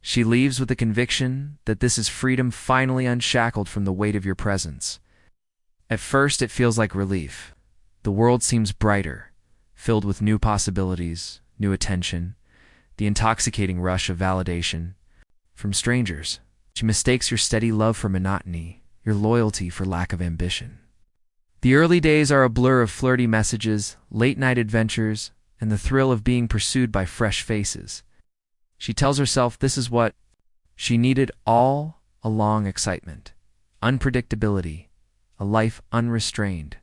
She leaves with the conviction that this is freedom finally unshackled from the weight of your presence. At first, it feels like relief. The world seems brighter, filled with new possibilities, new attention, the intoxicating rush of validation from strangers. She mistakes your steady love for monotony, your loyalty for lack of ambition. The early days are a blur of flirty messages, late-night adventures, and the thrill of being pursued by fresh faces. She tells herself this is what she needed all along: excitement, unpredictability, a life unrestrained.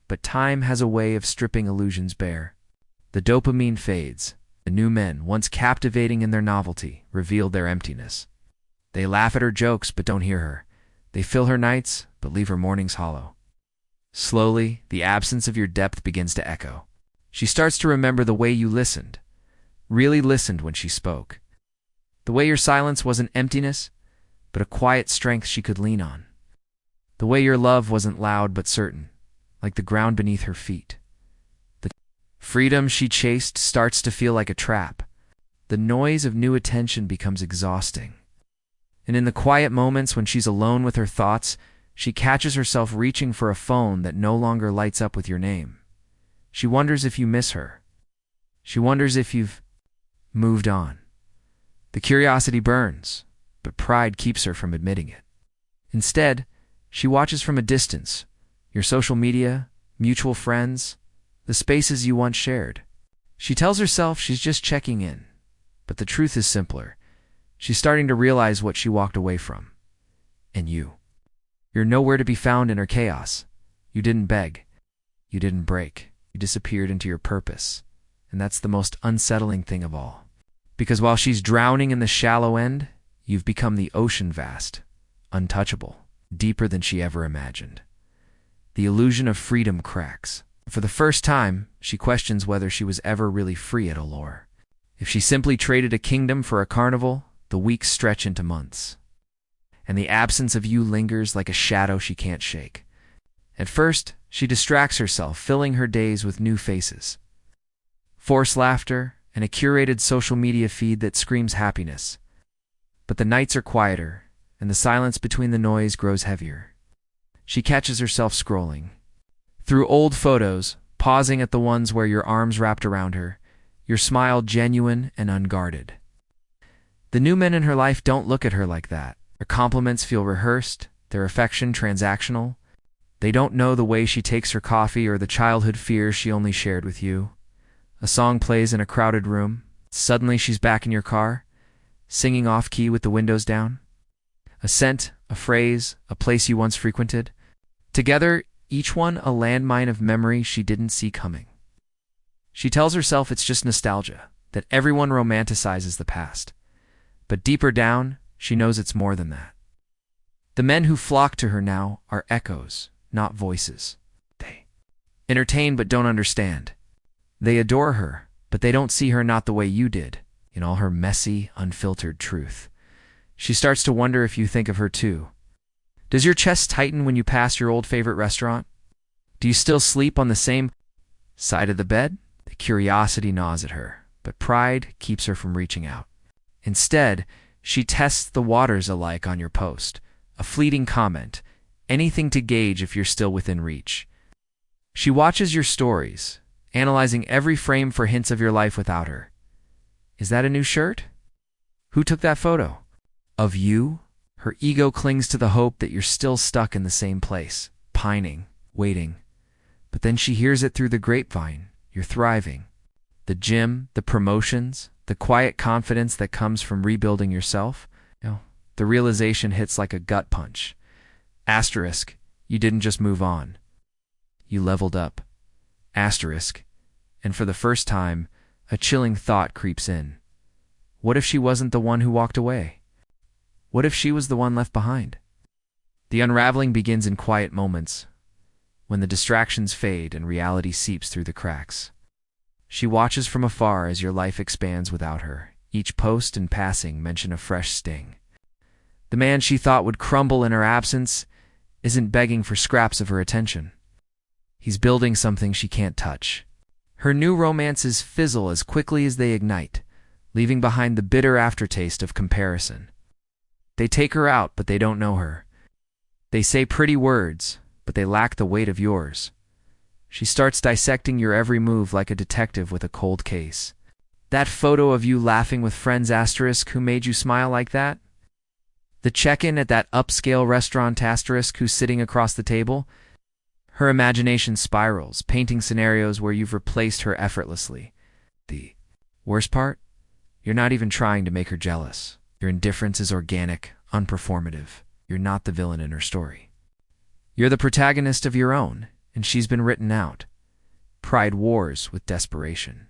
But time has a way of stripping illusions bare. The dopamine fades. The new men, once captivating in their novelty, reveal their emptiness. They laugh at her jokes but don't hear her. They fill her nights but leave her mornings hollow. Slowly, the absence of your depth begins to echo. She starts to remember the way you listened, really listened when she spoke. The way your silence wasn't emptiness, but a quiet strength she could lean on. The way your love wasn't loud but certain, like the ground beneath her feet. The freedom she chased starts to feel like a trap. The noise of new attention becomes exhausting. And in the quiet moments when she's alone with her thoughts, she catches herself reaching for a phone that no longer lights up with your name. She wonders if you miss her. She wonders if you've moved on. The curiosity burns, but pride keeps her from admitting it. Instead, she watches from a distance, your social media, mutual friends, the spaces you once shared. She tells herself she's just checking in, but the truth is simpler. She's starting to realize what she walked away from. And you. You're nowhere to be found in her chaos. You didn't beg. You didn't break. You disappeared into your purpose. And that's the most unsettling thing of all. Because while she's drowning in the shallow end, you've become the ocean vast, untouchable, deeper than she ever imagined. The illusion of freedom cracks. For the first time, she questions whether she was ever really free at Allure. If she simply traded a kingdom for a carnival, the weeks stretch into months. And the absence of you lingers like a shadow she can't shake. At first, she distracts herself, filling her days with new faces. Forced laughter and a curated social media feed that screams happiness. But the nights are quieter, and the silence between the noise grows heavier. She catches herself scrolling through old photos, pausing at the ones where your arms wrapped around her, your smile genuine and unguarded. The new men in her life don't look at her like that. Their compliments feel rehearsed, their affection transactional. They don't know the way she takes her coffee or the childhood fears she only shared with you. A song plays in a crowded room. Suddenly she's back in your car, singing off-key with the windows down. A scent, a phrase, a place you once frequented. Together, each one a landmine of memory she didn't see coming. She tells herself it's just nostalgia, that everyone romanticizes the past. But deeper down, she knows it's more than that. The men who flock to her now are echoes, not voices. They entertain but don't understand. They adore her, but they don't see her not the way you did, in all her messy, unfiltered truth. She starts to wonder if you think of her too. Does your chest tighten when you pass your old favorite restaurant? Do you still sleep on the same side of the bed? The curiosity gnaws at her, but pride keeps her from reaching out. Instead, she tests the waters alike on your post, a fleeting comment, anything to gauge if you're still within reach. She watches your stories, analyzing every frame for hints of your life without her. Is that a new shirt? Who took that photo? Of you? Her ego clings to the hope that you're still stuck in the same place, pining, waiting. But then she hears it through the grapevine. You're thriving. The gym, the promotions, the quiet confidence that comes from rebuilding yourself. The realization hits like a gut punch. Asterisk, you didn't just move on. You leveled up. Asterisk, and for the first time, a chilling thought creeps in. What if she wasn't the one who walked away? What if she was the one left behind? The unraveling begins in quiet moments, when the distractions fade and reality seeps through the cracks. She watches from afar as your life expands without her. Each post and passing mention a fresh sting. The man she thought would crumble in her absence isn't begging for scraps of her attention. He's building something she can't touch. Her new romances fizzle as quickly as they ignite, leaving behind the bitter aftertaste of comparison. They take her out, but they don't know her. They say pretty words, but they lack the weight of yours. She starts dissecting your every move like a detective with a cold case. That photo of you laughing with friends asterisk who made you smile like that? The check-in at that upscale restaurant asterisk who's sitting across the table? Her imagination spirals, painting scenarios where you've replaced her effortlessly. The worst part? You're not even trying to make her jealous. Your indifference is organic, unperformative. You're not the villain in her story. You're the protagonist of your own, and she's been written out. Pride wars with desperation.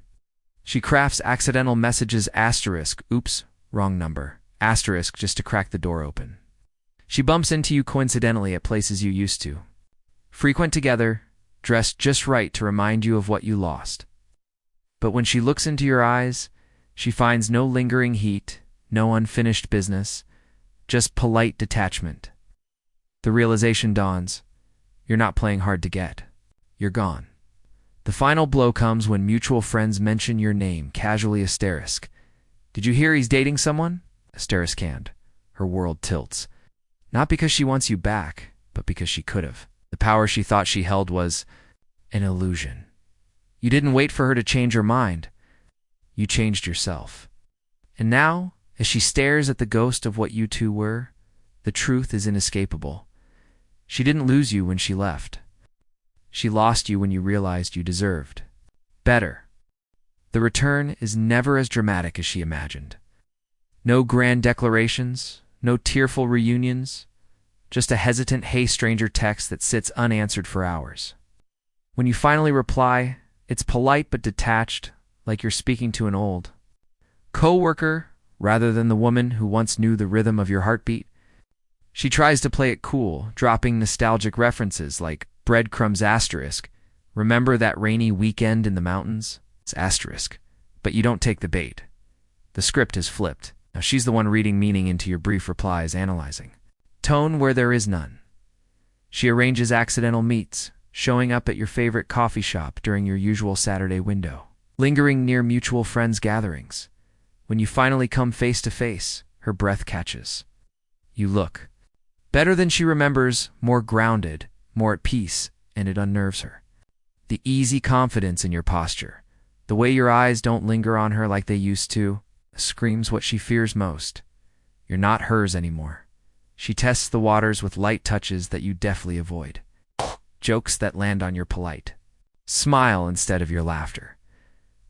She crafts accidental messages asterisk, oops, wrong number, asterisk just to crack the door open. She bumps into you coincidentally at places you used to. Frequent together, dressed just right to remind you of what you lost. But when she looks into your eyes, she finds no lingering heat, no unfinished business, just polite detachment. The realization dawns. You're not playing hard to get. You're gone. The final blow comes when mutual friends mention your name, casually asterisk. Did you hear he's dating someone? Asterisk hand. Her world tilts. Not because she wants you back, but because she could have. The power she thought she held was an illusion. You didn't wait for her to change her mind. You changed yourself. And now, as she stares at the ghost of what you two were, the truth is inescapable. She didn't lose you when she left. She lost you when you realized you deserved better. The return is never as dramatic as she imagined. No grand declarations, no tearful reunions, just a hesitant "Hey stranger" text that sits unanswered for hours. When you finally reply, it's polite but detached, like you're speaking to an old co-worker rather than the woman who once knew the rhythm of your heartbeat. She tries to play it cool, dropping nostalgic references like breadcrumbs asterisk. Remember that rainy weekend in the mountains? It's asterisk. But you don't take the bait. The script is flipped. Now she's the one reading meaning into your brief replies, analyzing tone where there is none. She arranges accidental meets, showing up at your favorite coffee shop during your usual Saturday window, lingering near mutual friends' gatherings. When you finally come face to face, her breath catches. You look better than she remembers, more grounded, more at peace, and it unnerves her. The easy confidence in your posture, the way your eyes don't linger on her like they used to, screams what she fears most. You're not hers anymore. She tests the waters with light touches that you deftly avoid. Jokes that land on your polite smile instead of your laughter.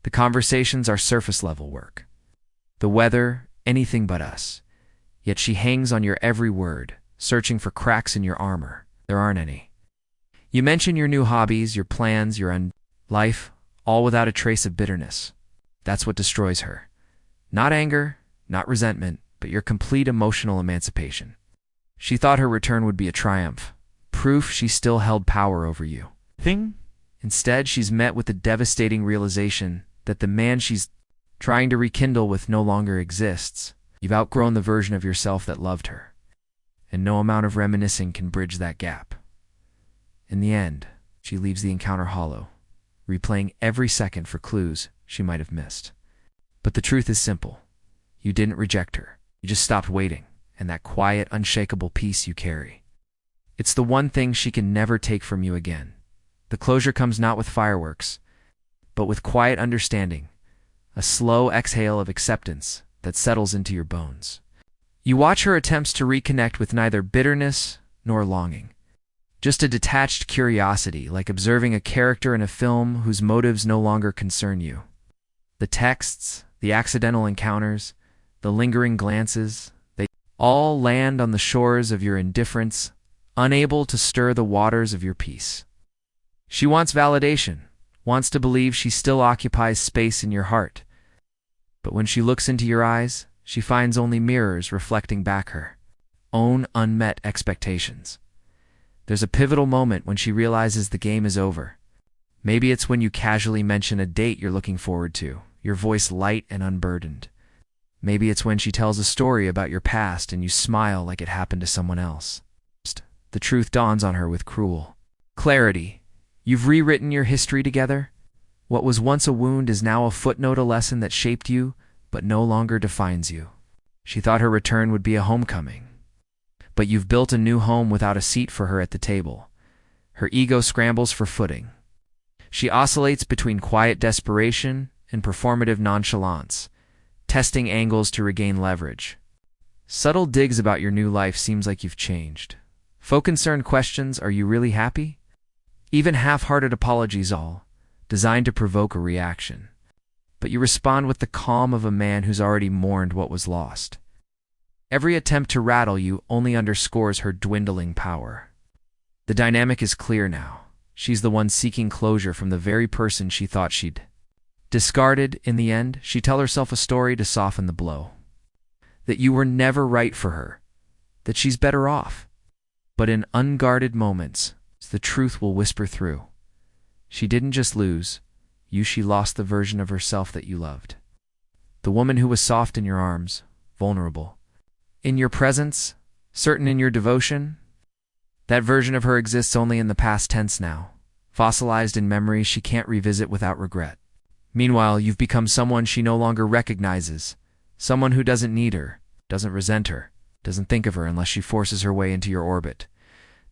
The conversations are surface-level work. The weather, anything but us. Yet she hangs on your every word, searching for cracks in your armor. There aren't any. You mention your new hobbies, your plans, your life, all without a trace of bitterness. That's what destroys her. Not anger, not resentment, but your complete emotional emancipation. She thought her return would be a triumph, proof she still held power over you. Instead, she's met with the devastating realization that the man she's trying to rekindle with no longer exists. You've outgrown the version of yourself that loved her, and no amount of reminiscing can bridge that gap. In the end, she leaves the encounter hollow, replaying every second for clues she might have missed. But the truth is simple. You didn't reject her. You just stopped waiting, and that quiet, unshakable peace you carry. It's the one thing she can never take from you again. The closure comes not with fireworks, but with quiet understanding, a slow exhale of acceptance that settles into your bones. You watch her attempts to reconnect with neither bitterness nor longing. Just a detached curiosity, like observing a character in a film whose motives no longer concern you. The texts, the accidental encounters, the lingering glances, they all land on the shores of your indifference, unable to stir the waters of your peace. She wants validation, wants to believe she still occupies space in your heart. But when she looks into your eyes, she finds only mirrors reflecting back her own unmet expectations. There's a pivotal moment when she realizes the game is over. Maybe it's when you casually mention a date you're looking forward to, your voice light and unburdened. Maybe it's when she tells a story about your past and you smile like it happened to someone else. The truth dawns on her with cruel clarity. You've rewritten your history together. What was once a wound is now a footnote, a lesson that shaped you, but no longer defines you. She thought her return would be a homecoming. But you've built a new home without a seat for her at the table. Her ego scrambles for footing. She oscillates between quiet desperation and performative nonchalance, testing angles to regain leverage. Subtle digs about your new life seems like you've changed. Faux-concerned questions, are you really happy? Even half-hearted apologies all, designed to provoke a reaction. But you respond with the calm of a man who's already mourned what was lost. Every attempt to rattle you only underscores her dwindling power. The dynamic is clear now. She's the one seeking closure from the very person she thought she'd discarded. In the end, she tells herself a story to soften the blow. That you were never right for her. That she's better off. But in unguarded moments, the truth will whisper through. She didn't just lose. She lost the version of herself that you loved. The woman who was soft in your arms, vulnerable. In your presence, certain in your devotion. That version of her exists only in the past tense now, fossilized in memories she can't revisit without regret. Meanwhile, you've become someone she no longer recognizes, someone who doesn't need her, doesn't resent her, doesn't think of her unless she forces her way into your orbit.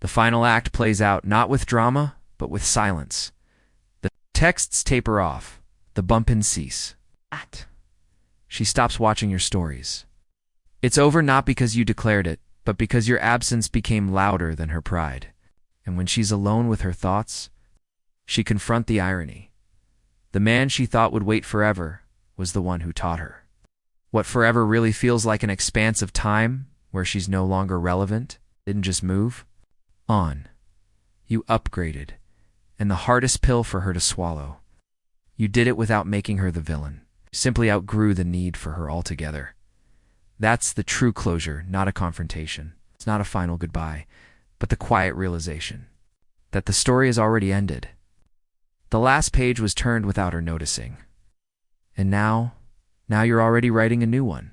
The final act plays out not with drama, but with silence. The texts taper off, the bump-ins cease. She stops watching your stories. It's over not because you declared it, but because your absence became louder than her pride. And when she's alone with her thoughts, she confronts the irony. The man she thought would wait forever was the one who taught her. What forever really feels like an expanse of time, where she's no longer relevant, didn't just move on. You upgraded, and the hardest pill for her to swallow. You did it without making her the villain. You simply outgrew the need for her altogether. That's the true closure, not a confrontation. It's not a final goodbye, but the quiet realization that the story has already ended. The last page was turned without her noticing. And now you're already writing a new one.